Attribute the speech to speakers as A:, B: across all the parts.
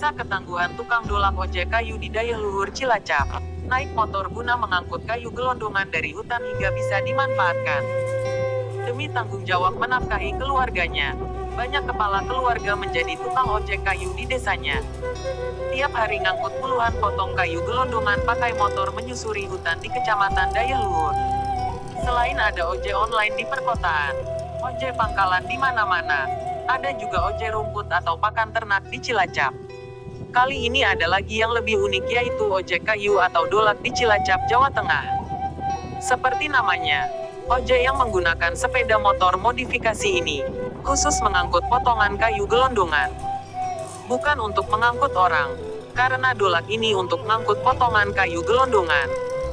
A: Kisah ketangguhan tukang dolak ojek kayu di Dayaluhur Cilacap. Naik motor guna mengangkut kayu gelondongan dari hutan hingga bisa dimanfaatkan. Demi tanggung jawab menafkahi keluarganya, banyak kepala keluarga menjadi tukang ojek kayu di desanya. Tiap hari ngangkut puluhan potong kayu gelondongan pakai motor menyusuri hutan di Kecamatan Dayaluhur. Selain ada ojek online di perkotaan, ojek pangkalan di mana-mana, ada juga ojek rumput atau pakan ternak di Cilacap. Kali ini ada lagi yang lebih unik, yaitu ojek kayu atau dolak di Cilacap, Jawa Tengah. Seperti namanya, ojek yang menggunakan sepeda motor modifikasi ini, khusus mengangkut potongan kayu gelondongan. Bukan untuk mengangkut orang, karena dolak ini untuk mengangkut potongan kayu gelondongan,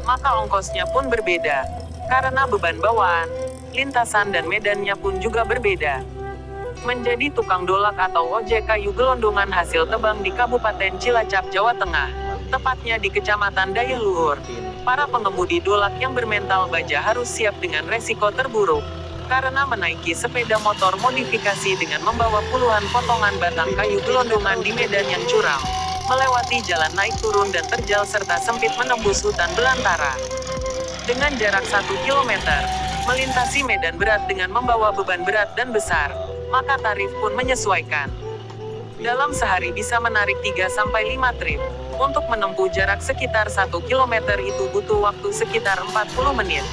A: maka ongkosnya pun berbeda, karena beban bawaan, lintasan dan medannya pun juga berbeda. Menjadi tukang dolak atau ojek kayu gelondongan hasil tebang di Kabupaten Cilacap, Jawa Tengah, tepatnya di Kecamatan Dayaluhur. Para pengemudi dolak yang bermental baja harus siap dengan resiko terburuk, karena menaiki sepeda motor modifikasi dengan membawa puluhan potongan batang kayu gelondongan di medan yang curam, melewati jalan naik turun dan terjal serta sempit menembus hutan belantara. Dengan jarak 1 km, melintasi medan berat dengan membawa beban berat dan besar, maka tarif pun menyesuaikan. Dalam sehari bisa menarik 3-5 trip. Untuk menempuh jarak sekitar 1 km itu butuh waktu sekitar 40 menit.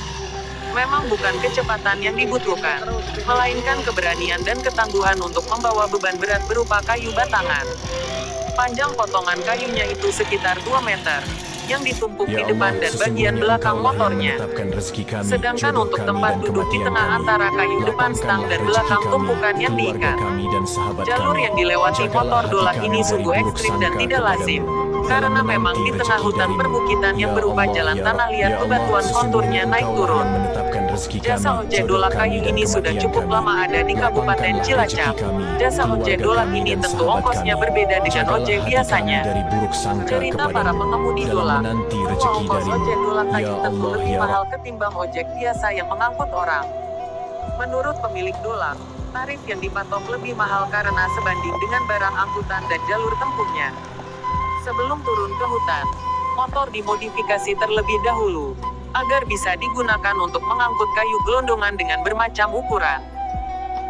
A: Memang bukan kecepatan yang dibutuhkan, melainkan keberanian dan ketangguhan untuk membawa beban berat berupa kayu batangan. Panjang potongan kayunya itu sekitar 2 meter, yang ditumpuk di depan dan bagian belakang motornya. Sedangkan untuk tempat duduk di tengah antara kayu depan stang dan belakang tumpukan yang diikat. Jalur yang dilewati motor dolak ini sungguh ekstrim dan tidak lazim, karena memang di tengah hutan perbukitan yang berupa jalan tanah liat bebatuan konturnya naik turun. Jasa ojek dolak kayu ini sudah cukup lama ada di Kabupaten Cilacap. Jasa ojek dolak ini tentu ongkosnya berbeda dengan ojek biasanya. Cerita para pengemudi dolak, bahwa ongkos ojek dolak kayu tentu lebih mahal ketimbang ojek biasa yang mengangkut orang. Menurut pemilik dolak, tarif yang dipatok lebih mahal karena sebanding dengan barang angkutan dan jalur tempuhnya. Sebelum turun ke hutan, motor dimodifikasi terlebih dahulu, agar bisa digunakan untuk mengangkut kayu gelondongan dengan bermacam ukuran.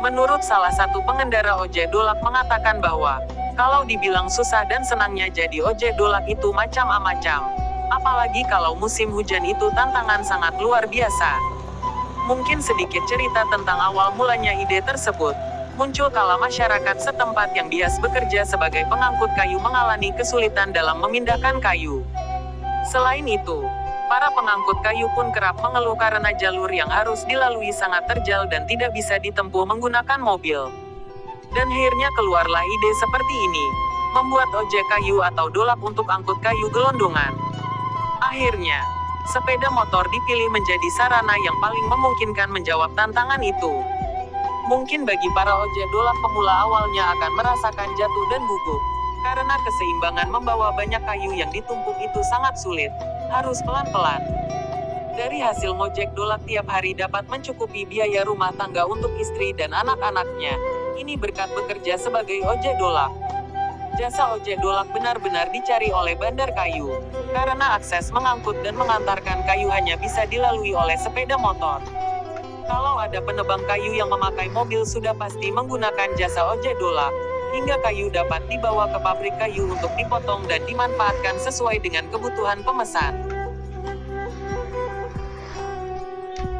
A: Menurut salah satu pengendara ojek dolak mengatakan bahwa, kalau dibilang susah dan senangnya jadi ojek dolak itu macam-macam. Apalagi kalau musim hujan itu tantangan sangat luar biasa. Mungkin sedikit cerita tentang awal mulanya ide tersebut. Muncul kala masyarakat setempat yang bias bekerja sebagai pengangkut kayu mengalami kesulitan dalam memindahkan kayu. Selain itu, para pengangkut kayu pun kerap mengeluh karena jalur yang harus dilalui sangat terjal dan tidak bisa ditempuh menggunakan mobil. Dan akhirnya keluarlah ide seperti ini, membuat ojek kayu atau dolak untuk angkut kayu gelondongan. Akhirnya, sepeda motor dipilih menjadi sarana yang paling memungkinkan menjawab tantangan itu. Mungkin bagi para ojek dolak pemula awalnya akan merasakan jatuh dan gugup, karena keseimbangan membawa banyak kayu yang ditumpuk itu sangat sulit, harus pelan-pelan. Dari hasil ngojek dolak tiap hari dapat mencukupi biaya rumah tangga untuk istri dan anak-anaknya. Ini berkat bekerja sebagai ojek dolak. Jasa ojek dolak benar-benar dicari oleh bandar kayu, karena akses mengangkut dan mengantarkan kayu hanya bisa dilalui oleh sepeda motor. Kalau ada penebang kayu yang memakai mobil sudah pasti menggunakan jasa ojek dolak, hingga kayu dapat dibawa ke pabrik kayu untuk dipotong dan dimanfaatkan sesuai dengan kebutuhan pemesan.